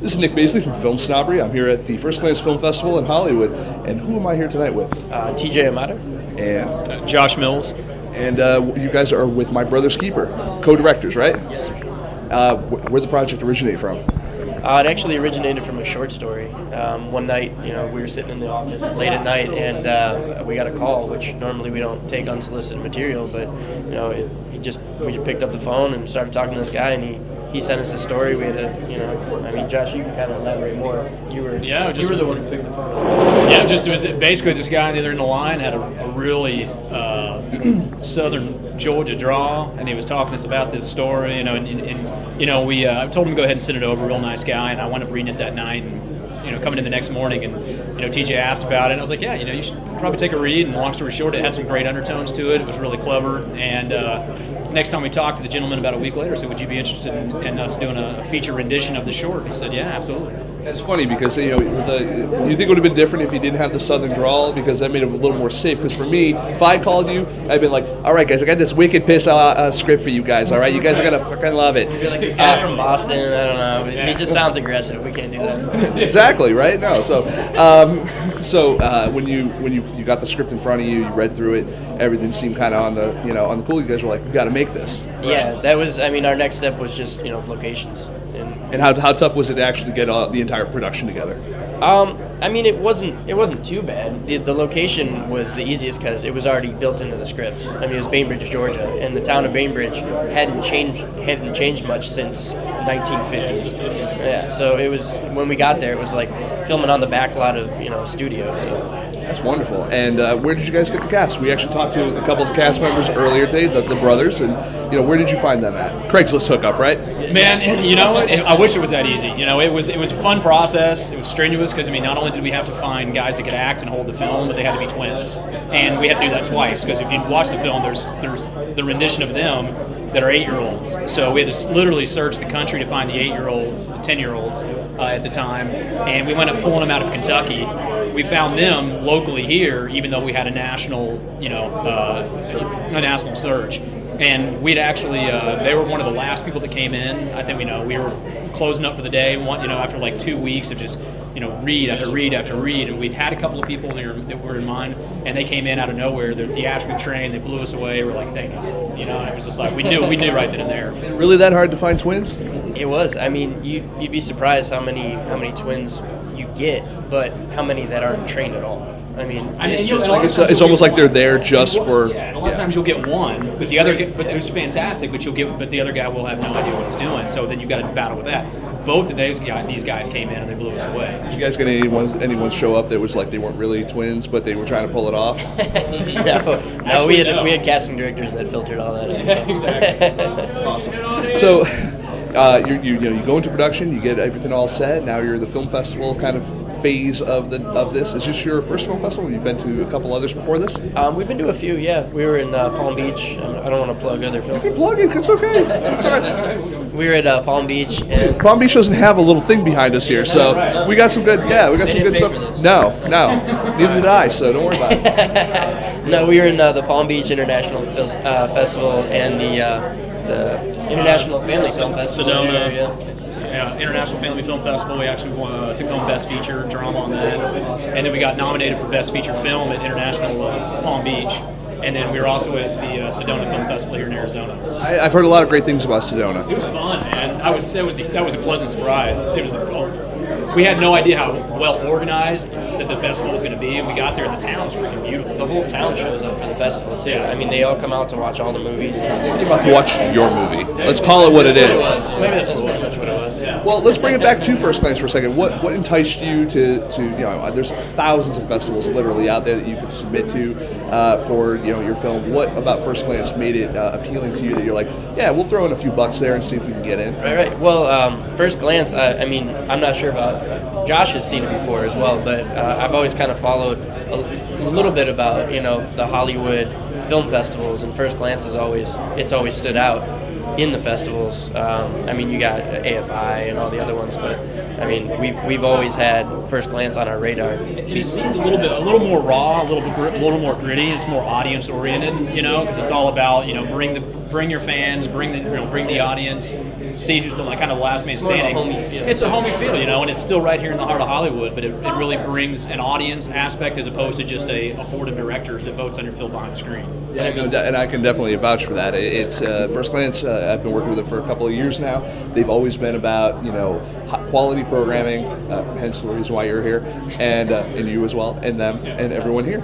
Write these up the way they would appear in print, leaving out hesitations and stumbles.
This is Nick Baisley from Film Snobbery. I'm here at the FirstGlance Film Festival in Hollywood. And who am I here tonight with? TJ Amato. And Josh Mills. And you guys are with My Brother's Keeper, co-directors, right? Yes, sir. Where'd the project originate from? It actually originated from a short story. One night, we were sitting in the office late at night, and we got a call, which normally we don't take unsolicited material, but we just picked up the phone and started talking to this guy, and he sent us a story. We had to, Josh, you can kind of elaborate more. You were the one who picked the phone up. Yeah, it was basically this guy on the other end of the line had a really southern Georgia draw, and he was talking to us about this story, I told him to go ahead and send it over. Real nice guy, and I wound up reading it that night, and coming in the next morning, and TJ asked about it, and I was like, yeah, you should probably take a read. And long story short, it had some great undertones to it. It was really clever, and next time we talked to the gentleman about a week later, said, would you be interested in us doing a feature rendition of the short? He said, yeah, absolutely. It's funny because you think it would have been different if you didn't have the southern drawl, because that made it a little more safe. Because for me, if I called you, I'd been like, all right, guys, I got this wicked piss script for you guys. All right, you guys are gonna fucking love it. You'd be like, this guy from Boston, I don't know. He just sounds aggressive. We can't do that. Exactly, right? No, so when you got the script in front of you, you read through it, everything seemed kind of on the cool. You guys were like, we got to make this. Yeah, that was. Our next step was just locations. And how tough was it to actually get the entire production together? It wasn't too bad. The location was the easiest because it was already built into the script. It was Bainbridge, Georgia, and the town of Bainbridge hadn't changed much since 1950s. Yeah, so it was, when we got there, it was like filming on the back lot of a studio. So. That's wonderful. And where did you guys get the cast? We actually talked to a couple of the cast members earlier today, the brothers, and where did you find them at? Craigslist hookup, right? Man, you know what? I wish it was that easy. It was a fun process. It was strenuous because not only did we have to find guys that could act and hold the film, but they had to be twins, and we had to do that twice because if you watch the film, there's the rendition of them that are 8-year-olds. So we had to literally search the country to find the 8-year-olds, the 10-year-olds at the time, and we wound up pulling them out of Kentucky. We found them locally here, even though we had a national, a national search. And we'd actually, they were one of the last people that came in. I think we were closing up for the day. After like 2 weeks of just, read after read after read, and we'd had a couple of people that were in mind, and they came in out of nowhere. They're theatrically trained. They blew us away. We're like, thank you. And it was just like we knew right then and there. Really that hard to find twins? It was. You'd be surprised how many twins you get, but how many that aren't trained at all. It's almost like they're there just for. Yeah, and a lot of times you'll get one, but it was fantastic. But the other guy will have no idea what he's doing. So then you've got to battle with that. Both of these guys came in and they blew us away. Did you guys get anyone show up that was like they weren't really twins, but they were trying to pull it off? No. We had casting directors that filtered all that out. Yeah, exactly. Awesome. So. You go into production, you get everything all set. Now you're in the film festival kind of phase of this. Is this your first film festival? You've been to a couple others before this? We've been to a few. Yeah, we were in Palm Beach. I don't want to plug other films. You can plug it. It's okay. It's all right. We were at Palm Beach. And Palm Beach doesn't have a little thing behind us here, so we got some good. Yeah, we got some good stuff. No, neither did I. So don't worry about it. No, we were in the Palm Beach International Festival and the International Family Film Festival. Sedona. Yeah, International Family Film Festival. We actually took home Best Feature Drama on that, and then we got nominated for Best Feature Film at International Palm Beach, and then we were also at the Sedona Film Festival here in Arizona. I've heard a lot of great things about Sedona. It was fun, man. That was a pleasant surprise. We had no idea how well organized that the festival was going to be, and we got there and the town was freaking beautiful. The whole town shows up for the festival too. They all come out to watch all the movies. You're about to watch your movie. Let's call it what it is. Maybe that's pretty much what it was. Yeah. Well, let's bring it back to FirstGlance for a second. What enticed you to there's thousands of festivals literally out there that you could submit to for your film. What about FirstGlance made it appealing to you that you're like, yeah, we'll throw in a few bucks there and see if we can get in? Right. Well, FirstGlance, I'm not sure about. Josh has seen it before as well, but I've always kind of followed a little bit about the Hollywood film festivals, and FirstGlance is always stood out in the festivals. You got AFI and all the other ones, but we've always had FirstGlance on our radar. It seems a little more raw, a little more gritty. It's more audience oriented, because it's all about bring bring your fans, bring the audience, see who's the kind of last man standing. More of a homey feel. It's a homey feel, and it's still right here in the heart of Hollywood, but it really brings an audience aspect as opposed to just a board of directors that votes on your film behind the screen. Yeah, and I can definitely vouch for that. It's First Glance. I've been working with it for a couple of years now. They've always been about quality programming, hence the reason why you're here, and you as well, and them, and everyone here.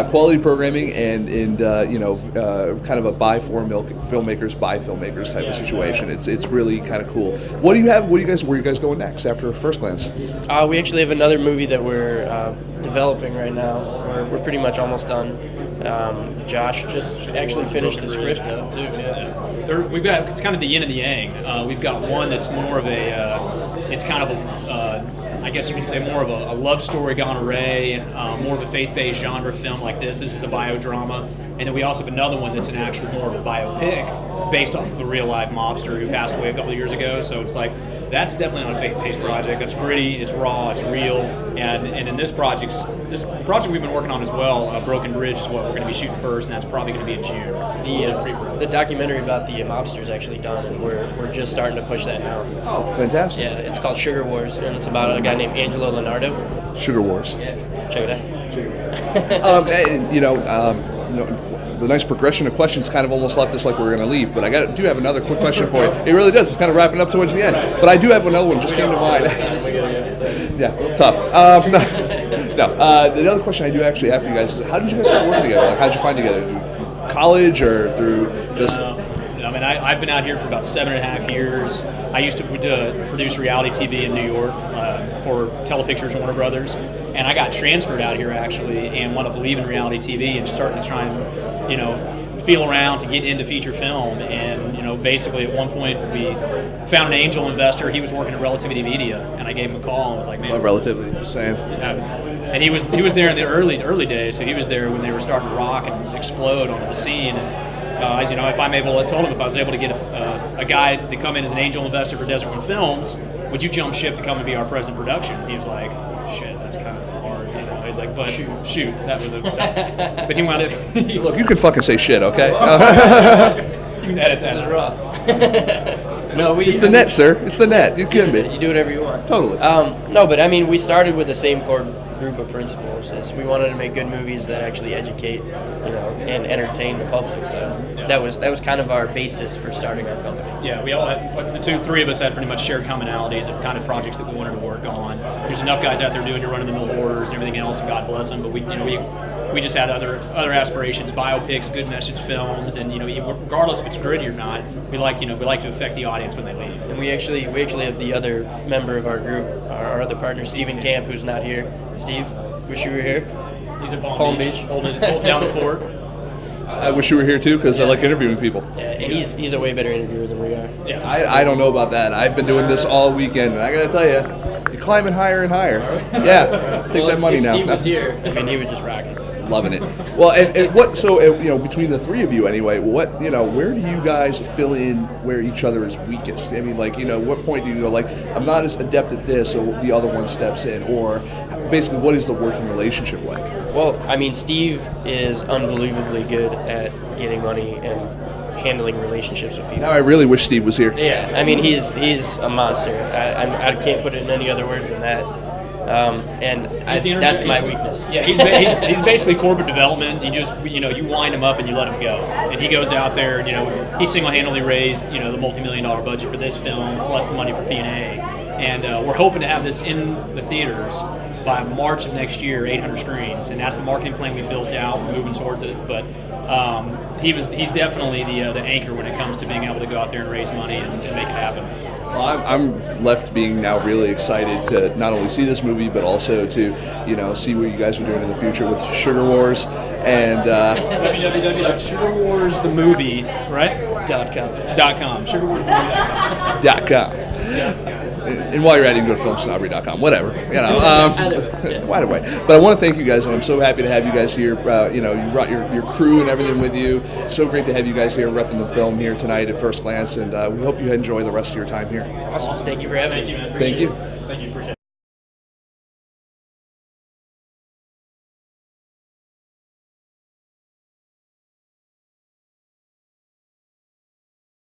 Quality programming and kind of a buy for filmmakers by filmmakers type of situation. It's really kind of cool. What do you have? Where are you guys going next after First Glance? We actually have another movie that we're developing right now. We're pretty much almost done. Josh just actually finished the script up too. Yeah. We've got, it's kind of the yin and the yang. We've got one that's more of it's kind of I guess you could say more of a love story gone array, more of a faith-based genre film like this. This is a biodrama. And then we also have another one that's an actual more of a biopic based off of a real-life mobster who passed away a couple of years ago. So it's like, that's definitely not a faith-based project. It's gritty, it's raw, it's real. And in this project we've been working on as well, Broken Bridge is what we're going to be shooting first, and that's probably going to be in June. The documentary about the mobster is actually done, and we're just starting to push that now. Oh, fantastic. Yeah, it's called Sugar Wars, and it's about a guy named Angelo Leonardo. Sugar Wars. Yeah, check it out. The nice progression of questions kind of almost left us like we're going to leave, but do have another quick question for you. It really does. It's kind of wrapping up towards the end, but I do have another one just came to mind. Yeah, tough. The other question I do actually have for you guys is, how did you guys start working together? Like, how did you find together? Through college or through just... I've been out here for about 7.5 years. I used to produce reality TV in New York for Telepictures and Warner Brothers, and I got transferred out here actually and wound up leaving reality TV and starting to try and feel around to get into feature film. And basically at one point we found an angel investor. He was working at Relativity Media, and I gave him a call and was like, "Man, love Relativity." Just saying. And he was there in the early days, so he was there when they were starting to rock and explode onto the scene. And, if I'm able, I told him if I was able to get a guy to come in as an angel investor for Desert Wind Films, would you jump ship to come and be our president of production? He was like, shit, that's kind of hard. He's like, but shoot, that was a tough. But he wanted. Look, you can fucking say shit, okay? You can edit that. This is raw. No, it's the net, sir. It's the net. You can be. You do whatever you want. Totally. No, but we started with the same core group of principles. Is we wanted to make good movies that actually educate, and entertain the public. So that was kind of our basis for starting our company. Yeah, we all had, three of us had pretty much shared commonalities of kind of projects that we wanted to work on. There's enough guys out there doing your run-of-the-mill horrors and everything else, and God bless them. But we just had other aspirations, biopics, good message films, and regardless if it's gritty or not, we like to affect the audience when they leave. And we actually have the other member of our group, our other partner, Stephen Camp, who's not here. Steve, wish you were here. He's in Palm Beach. Holding down the fort. I wish you were here too, because I like interviewing people. Yeah, and he's a way better interviewer than we are. Yeah, I don't know about that. I've been doing this all weekend, and I got to tell you, you're climbing higher and higher. Yeah, take that money if now. Steve was here, he would just rock it. Loving it. Well, and what? So between the three of you, anyway, where do you guys fill in where each other is weakest? What point do you go like, I'm not as adept at this, so the other one steps in, or basically, what is the working relationship like? Well, Steve is unbelievably good at getting money and handling relationships with people. Now I really wish Steve was here. Yeah, he's a monster. I can't put it in any other words than that. That's my weakness. Yeah, he's basically corporate development. You wind him up and you let him go, and he goes out there. He single-handedly raised the multi-million-dollar budget for this film plus the money for P&A, and we're hoping to have this in the theaters by March of next year, 800 screens, and that's the marketing plan we built out. We're moving towards it, but he's definitely the anchor when it comes to being able to go out there and raise money and make it happen. Well, I'm left being now really excited to not only see this movie, but also to see what you guys are doing in the future with Sugar Wars and www.sugarwarsthemovie, right? .com. Sugarwarsthemovie.com. And while you're at it, you can go to filmsnobbery.com, whatever. Either way. But I want to thank you guys, and I'm so happy to have you guys here. You brought your crew and everything with you. So great to have you guys here repping the film here tonight at First Glance, and we hope you enjoy the rest of your time here. Awesome. Thank you for having me. Thank you, man. Thank you. Thank you. Appreciate it.